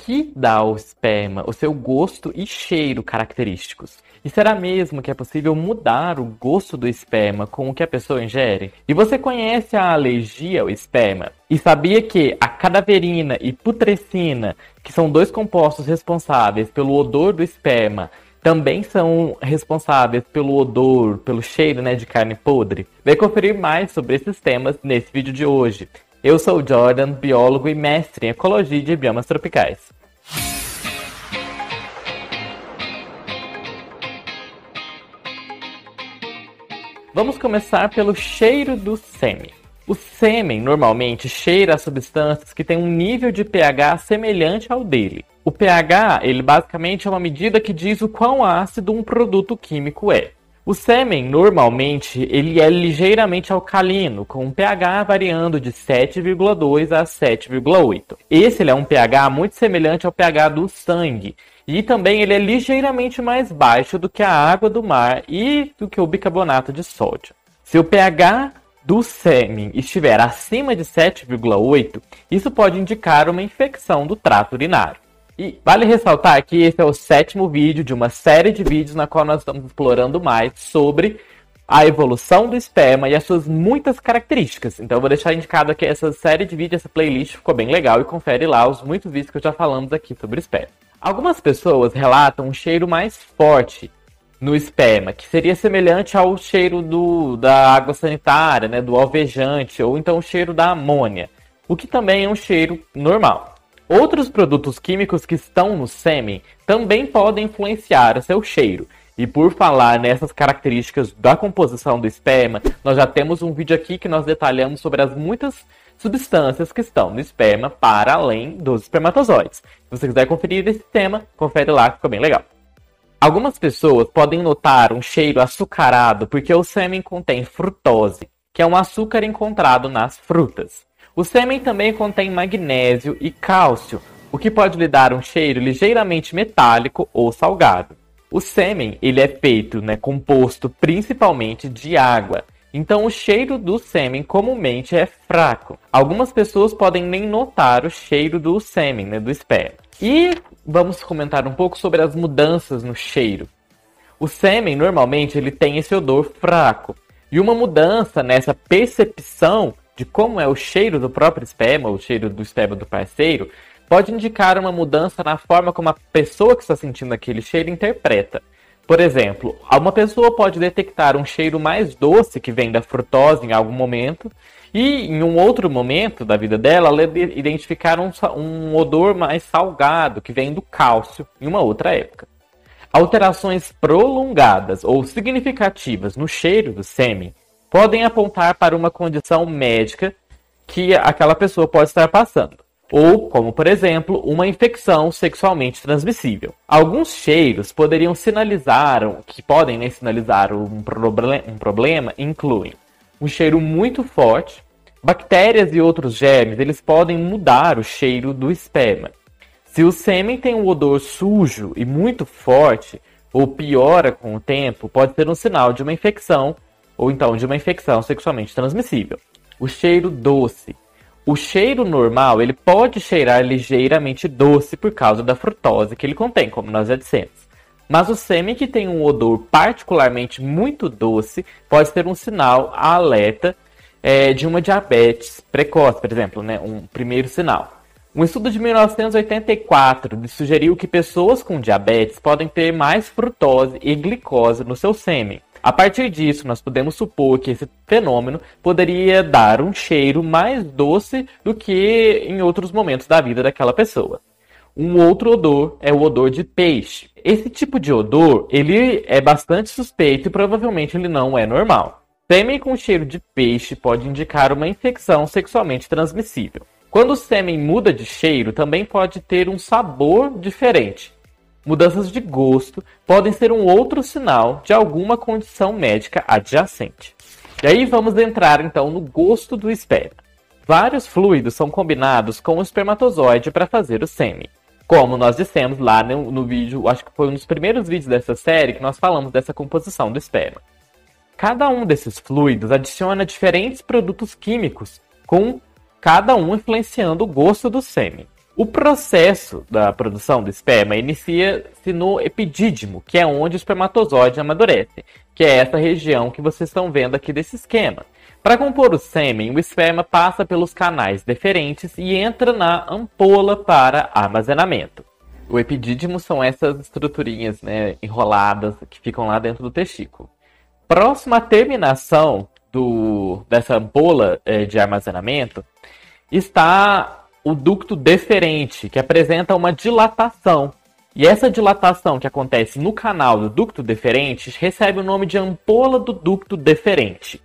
que dá ao esperma o seu gosto e cheiro característicos? E será mesmo que é possível mudar o gosto do esperma com o que a pessoa ingere? E você conhece a alergia ao esperma? E sabia que a cadaverina e putrescina, que são dois compostos responsáveis pelo odor do esperma, também são responsáveis pelo odor, pelo cheiro, de carne podre? Vai conferir mais sobre esses temas nesse vídeo de hoje. Eu sou o Jordan, biólogo e mestre em ecologia de biomas tropicais. Vamos começar pelo cheiro do sêmen. O sêmen normalmente cheira a substâncias que têm um nível de pH semelhante ao dele. O pH, ele basicamente é uma medida que diz o quão ácido um produto químico é. O sêmen, normalmente, ele é ligeiramente alcalino, com um pH variando de 7,2 a 7,8. Esse é um pH muito semelhante ao pH do sangue. E também ele é ligeiramente mais baixo do que a água do mar e do que o bicarbonato de sódio. Se o pH do sêmen estiver acima de 7,8, isso pode indicar uma infecção do trato urinário. E vale ressaltar que esse é o 7º vídeo de uma série de vídeos na qual nós estamos explorando mais sobre a evolução do esperma e as suas muitas características. Então eu vou deixar indicado aqui essa série de vídeos, essa playlist ficou bem legal e confere lá os muitos vídeos que já falamos aqui sobre esperma. Algumas pessoas relatam um cheiro mais forte no esperma, que seria semelhante ao cheiro da água sanitária, do alvejante, ou então o cheiro da amônia, o que também é um cheiro normal. Outros produtos químicos que estão no sêmen também podem influenciar o seu cheiro. E por falar nessas características da composição do esperma, nós já temos um vídeo aqui que nós detalhamos sobre as muitas substâncias que estão no esperma para além dos espermatozoides. Se você quiser conferir esse tema, confere lá que ficou bem legal. Algumas pessoas podem notar um cheiro açucarado porque o sêmen contém frutose, que é um açúcar encontrado nas frutas. O sêmen também contém magnésio e cálcio, o que pode lhe dar um cheiro ligeiramente metálico ou salgado. O sêmen ele é feito, composto principalmente de água, então o cheiro do sêmen comumente é fraco. Algumas pessoas podem nem notar o cheiro do sêmen, do esperma. E vamos comentar um pouco sobre as mudanças no cheiro. O sêmen normalmente ele tem esse odor fraco, e uma mudança nessa percepção de como é o cheiro do próprio esperma, o cheiro do esperma do parceiro, pode indicar uma mudança na forma como a pessoa que está sentindo aquele cheiro interpreta. Por exemplo, uma pessoa pode detectar um cheiro mais doce que vem da frutose em algum momento, e em um outro momento da vida dela, ela identificar um odor mais salgado que vem do cálcio em uma outra época. Alterações prolongadas ou significativas no cheiro do sêmen podem apontar para uma condição médica que aquela pessoa pode estar passando, ou, como por exemplo, uma infecção sexualmente transmissível. Alguns cheiros poderiam sinalizar um problema, incluem um cheiro muito forte, bactérias e outros germes, eles podem mudar o cheiro do esperma. Se o sêmen tem um odor sujo e muito forte, ou piora com o tempo, pode ser um sinal de uma infecção, ou então de uma infecção sexualmente transmissível. O cheiro doce. O cheiro normal ele pode cheirar ligeiramente doce por causa da frutose que ele contém, como nós já dissemos. Mas o sêmen que tem um odor particularmente muito doce pode ser um sinal alerta de uma diabetes precoce, por exemplo, um primeiro sinal. Um estudo de 1984 sugeriu que pessoas com diabetes podem ter mais frutose e glicose no seu sêmen. A partir disso, nós podemos supor que esse fenômeno poderia dar um cheiro mais doce do que em outros momentos da vida daquela pessoa. Um outro odor é o odor de peixe. Esse tipo de odor ele é bastante suspeito e provavelmente ele não é normal. Sêmen com cheiro de peixe pode indicar uma infecção sexualmente transmissível. Quando o sêmen muda de cheiro, também pode ter um sabor diferente. Mudanças de gosto podem ser um outro sinal de alguma condição médica adjacente. E aí vamos entrar então no gosto do esperma. Vários fluidos são combinados com o espermatozoide para fazer o sêmen. Como nós dissemos lá no vídeo, acho que foi um dos primeiros vídeos dessa série que nós falamos dessa composição do esperma. Cada um desses fluidos adiciona diferentes produtos químicos, com cada um influenciando o gosto do sêmen. O processo da produção do esperma inicia-se no epidídimo, que é onde o espermatozoide amadurece, que é essa região que vocês estão vendo aqui desse esquema. Para compor o sêmen, o esperma passa pelos canais deferentes e entra na ampola para armazenamento. O epidídimo são essas estruturinhas, né, enroladas que ficam lá dentro do testículo. Próximo à terminação dessa ampola de armazenamento está o ducto deferente, que apresenta uma dilatação. E essa dilatação que acontece no canal do ducto deferente recebe o nome de ampola do ducto deferente.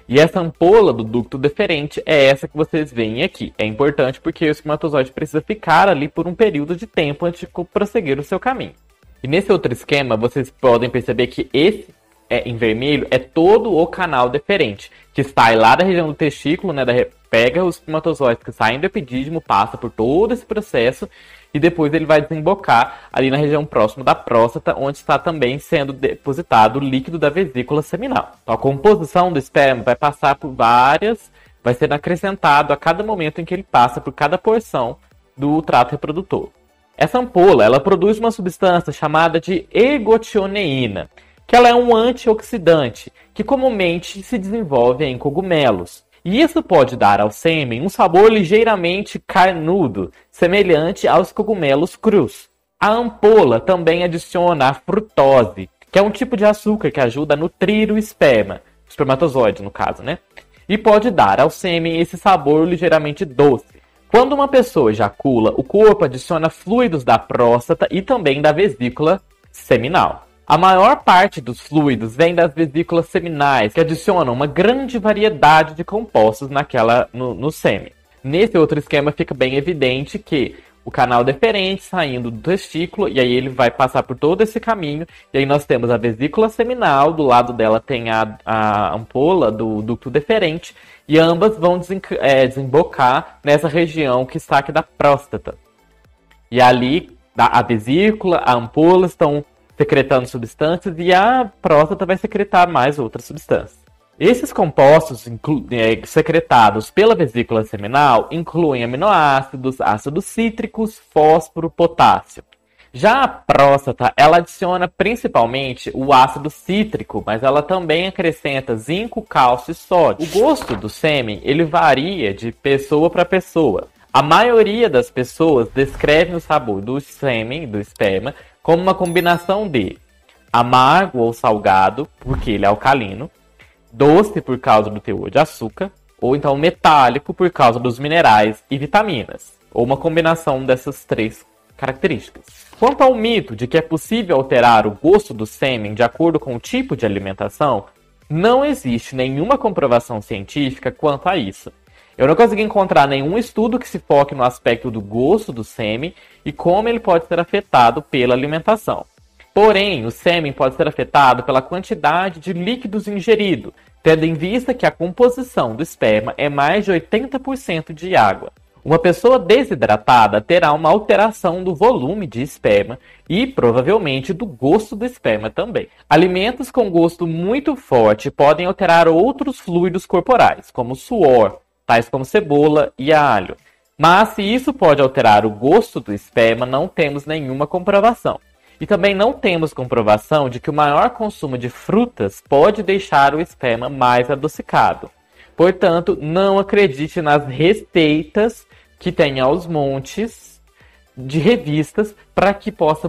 E essa ampola do ducto deferente é essa que vocês veem aqui. É importante porque o espermatozoide precisa ficar ali por um período de tempo antes de prosseguir o seu caminho. E nesse outro esquema, vocês podem perceber que esse em vermelho é todo o canal deferente, que sai lá da região do testículo, né, pega os espermatozoides que saem do epidídimo, passa por todo esse processo e depois ele vai desembocar ali na região próxima da próstata, onde está também sendo depositado o líquido da vesícula seminal. Então, a composição do esperma vai passar por vai ser acrescentado a cada momento em que ele passa por cada porção do trato reprodutor. Essa ampola, ela produz uma substância chamada de ergotioneína, que ela é um antioxidante, que comumente se desenvolve em cogumelos. E isso pode dar ao sêmen um sabor ligeiramente carnudo, semelhante aos cogumelos crus. A ampola também adiciona a frutose, que é um tipo de açúcar que ajuda a nutrir o esperma, o espermatozoide no caso, né? E pode dar ao sêmen esse sabor ligeiramente doce. Quando uma pessoa ejacula, o corpo adiciona fluidos da próstata e também da vesícula seminal. A maior parte dos fluidos vem das vesículas seminais, que adicionam uma grande variedade de compostos no sêmen. Nesse outro esquema fica bem evidente que o canal deferente saindo do testículo, e aí ele vai passar por todo esse caminho, e aí nós temos a vesícula seminal, do lado dela tem a ampola do ducto deferente, e ambas vão desembocar nessa região que está aqui da próstata. E ali, a vesícula, a ampola estão secretando substâncias e a próstata vai secretar mais outras substâncias. Esses compostos secretados pela vesícula seminal incluem aminoácidos, ácidos cítricos, fósforo, potássio. Já a próstata, ela adiciona principalmente o ácido cítrico, mas ela também acrescenta zinco, cálcio e sódio. O gosto do sêmen, ele varia de pessoa para pessoa. A maioria das pessoas descrevem o sabor do sêmen, do esperma, como uma combinação de amargo ou salgado, porque ele é alcalino, doce por causa do teor de açúcar, ou então metálico por causa dos minerais e vitaminas, ou uma combinação dessas três características. Quanto ao mito de que é possível alterar o gosto do sêmen de acordo com o tipo de alimentação, não existe nenhuma comprovação científica quanto a isso. Eu não consegui encontrar nenhum estudo que se foque no aspecto do gosto do sêmen e como ele pode ser afetado pela alimentação. Porém, o sêmen pode ser afetado pela quantidade de líquidos ingerido, tendo em vista que a composição do esperma é mais de 80% de água. Uma pessoa desidratada terá uma alteração do volume de esperma e, provavelmente, do gosto do esperma também. Alimentos com gosto muito forte podem alterar outros fluidos corporais, como suor, tais como cebola e alho. Mas se isso pode alterar o gosto do esperma, não temos nenhuma comprovação. E também não temos comprovação de que o maior consumo de frutas pode deixar o esperma mais adocicado. Portanto, não acredite nas receitas que tem aos montes de revistas para que possa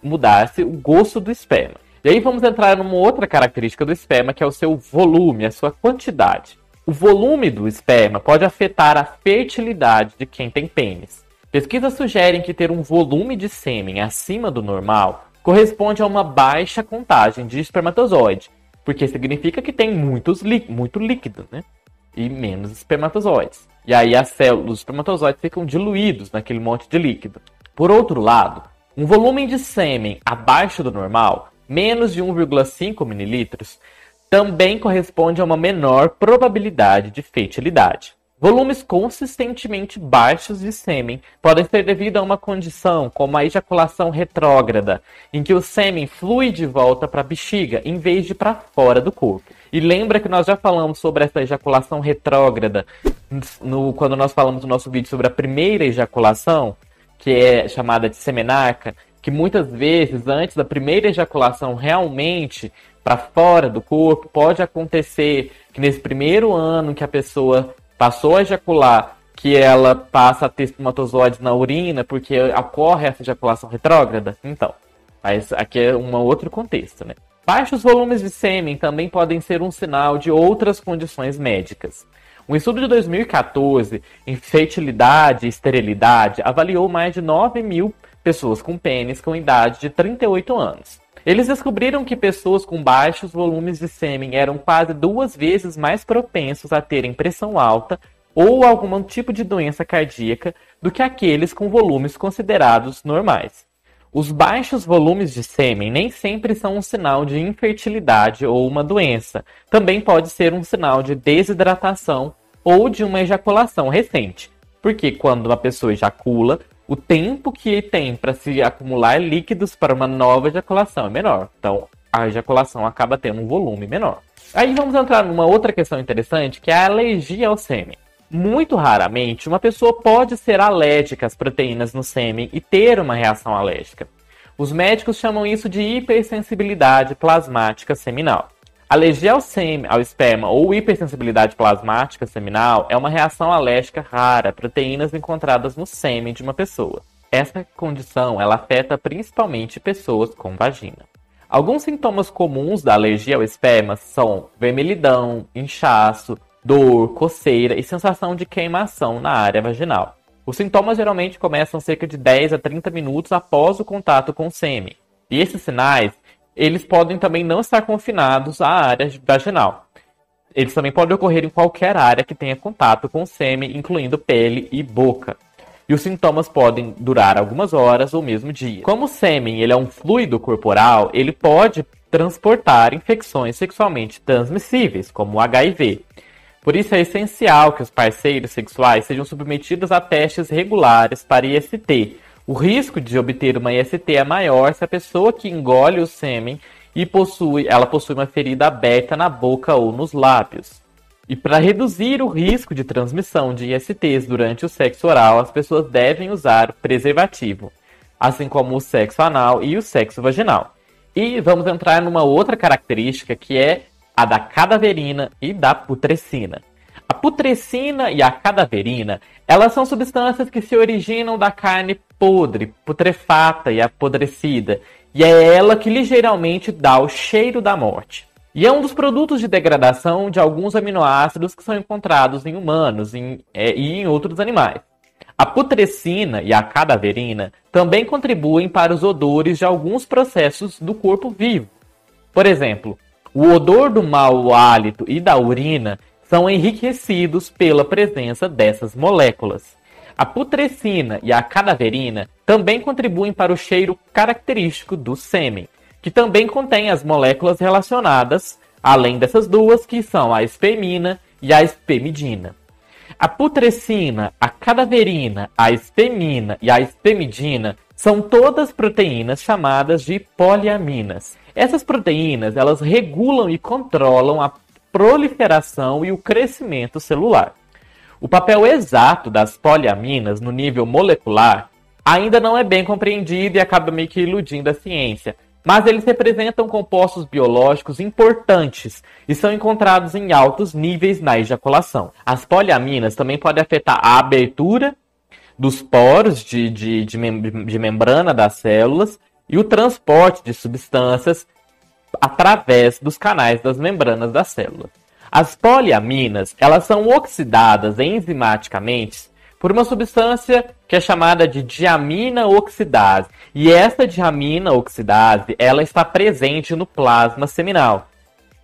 mudar-se o gosto do esperma. E aí vamos entrar numa outra característica do esperma, que é o seu volume, a sua quantidade. O volume do esperma pode afetar a fertilidade de quem tem pênis. Pesquisas sugerem que ter um volume de sêmen acima do normal corresponde a uma baixa contagem de espermatozoide, porque significa que tem muito líquido, né? E menos espermatozoides. E aí as células dos espermatozoides ficam diluídos naquele monte de líquido. Por outro lado, um volume de sêmen abaixo do normal, menos de 1,5 ml, também corresponde a uma menor probabilidade de fertilidade. Volumes consistentemente baixos de sêmen podem ser devido a uma condição como a ejaculação retrógrada, em que o sêmen flui de volta para a bexiga em vez de para fora do corpo. E lembra que nós já falamos sobre essa ejaculação retrógrada quando nós falamos no nosso vídeo sobre a primeira ejaculação, que é chamada de semenarca, que muitas vezes antes da primeira ejaculação realmente para fora do corpo, pode acontecer que nesse primeiro ano que a pessoa passou a ejacular, que ela passa a ter espermatozoides na urina, porque ocorre essa ejaculação retrógrada? Então, mas aqui é um outro contexto, né? Baixos volumes de sêmen também podem ser um sinal de outras condições médicas. Um estudo de 2014 em fertilidade e esterilidade avaliou mais de 9.000 pessoas com pênis com idade de 38 anos. Eles descobriram que pessoas com baixos volumes de sêmen eram quase 2 vezes mais propensos a terem pressão alta ou algum tipo de doença cardíaca do que aqueles com volumes considerados normais. Os baixos volumes de sêmen nem sempre são um sinal de infertilidade ou uma doença. Também pode ser um sinal de desidratação ou de uma ejaculação recente. Porque quando uma pessoa ejacula, o tempo que tem para se acumular líquidos para uma nova ejaculação é menor. Então, a ejaculação acaba tendo um volume menor. Aí vamos entrar numa outra questão interessante, que é a alergia ao sêmen. Muito raramente, uma pessoa pode ser alérgica às proteínas no sêmen e ter uma reação alérgica. Os médicos chamam isso de hipersensibilidade plasmática seminal. Alergia ao esperma ou hipersensibilidade plasmática seminal é uma reação alérgica rara a proteínas encontradas no sêmen de uma pessoa. Essa condição ela afeta principalmente pessoas com vagina. Alguns sintomas comuns da alergia ao esperma são vermelhidão, inchaço, dor, coceira e sensação de queimação na área vaginal. Os sintomas geralmente começam cerca de 10 a 30 minutos após o contato com o sêmen. E esses sinais eles podem também não estar confinados à área vaginal. Eles também podem ocorrer em qualquer área que tenha contato com o sêmen, incluindo pele e boca. E os sintomas podem durar algumas horas ou mesmo dias. Como o sêmen ele é um fluido corporal, ele pode transportar infecções sexualmente transmissíveis, como o HIV. Por isso é essencial que os parceiros sexuais sejam submetidos a testes regulares para IST. O risco de obter uma IST é maior se a pessoa que engole o sêmen possui uma ferida aberta na boca ou nos lábios. E para reduzir o risco de transmissão de ISTs durante o sexo oral, as pessoas devem usar preservativo, assim como o sexo anal e o sexo vaginal. E vamos entrar numa outra característica que é a da cadaverina e da putrescina. A putrescina e a cadaverina, elas são substâncias que se originam da carne podre, putrefata e apodrecida, e é ela que ligeiramente dá o cheiro da morte. E é um dos produtos de degradação de alguns aminoácidos que são encontrados em humanos e em outros animais. A putrescina e a cadaverina também contribuem para os odores de alguns processos do corpo vivo. Por exemplo, o odor do mau hálito e da urina são enriquecidos pela presença dessas moléculas. A putrescina e a cadaverina também contribuem para o cheiro característico do sêmen, que também contém as moléculas relacionadas, além dessas duas, que são a espermina e a espermidina. A putrescina, a cadaverina, a espermina e a espermidina são todas proteínas chamadas de poliaminas. Essas proteínas, elas regulam e controlam a proliferação e o crescimento celular. O papel exato das poliaminas no nível molecular ainda não é bem compreendido e acaba meio que iludindo a ciência, mas eles representam compostos biológicos importantes e são encontrados em altos níveis na ejaculação. As poliaminas também podem afetar a abertura dos poros de membrana das células e o transporte de substâncias através dos canais das membranas das células. As poliaminas, elas são oxidadas enzimaticamente por uma substância que é chamada de diamina oxidase. E essa diamina oxidase, ela está presente no plasma seminal.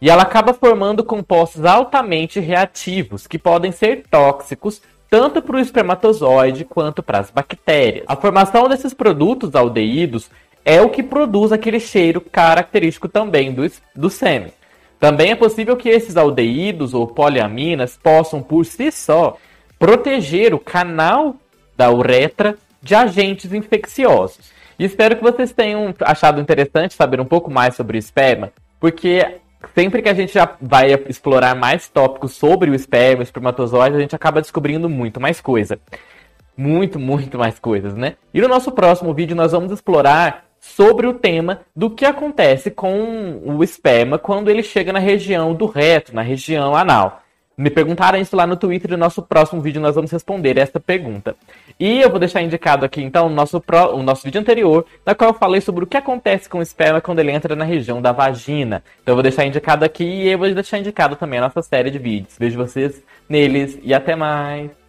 E ela acaba formando compostos altamente reativos, que podem ser tóxicos tanto para o espermatozoide quanto para as bactérias. A formação desses produtos aldeídos é o que produz aquele cheiro característico também do sêmen. Também é possível que esses aldeídos ou poliaminas possam, por si só, proteger o canal da uretra de agentes infecciosos. E espero que vocês tenham achado interessante saber um pouco mais sobre o esperma, porque sempre que a gente já vai explorar mais tópicos sobre o esperma, o espermatozoide, a gente acaba descobrindo muito mais coisa. Muito mais coisas, né? E no nosso próximo vídeo nós vamos explorar sobre o tema do que acontece com o esperma quando ele chega na região do reto, na região anal. Me perguntaram isso lá no Twitter e no nosso próximo vídeo nós vamos responder essa pergunta. E eu vou deixar indicado aqui então o nosso vídeo anterior, na qual eu falei sobre o que acontece com o esperma quando ele entra na região da vagina. Então eu vou deixar indicado aqui e eu vou deixar indicado também a nossa série de vídeos. Vejo vocês neles e até mais!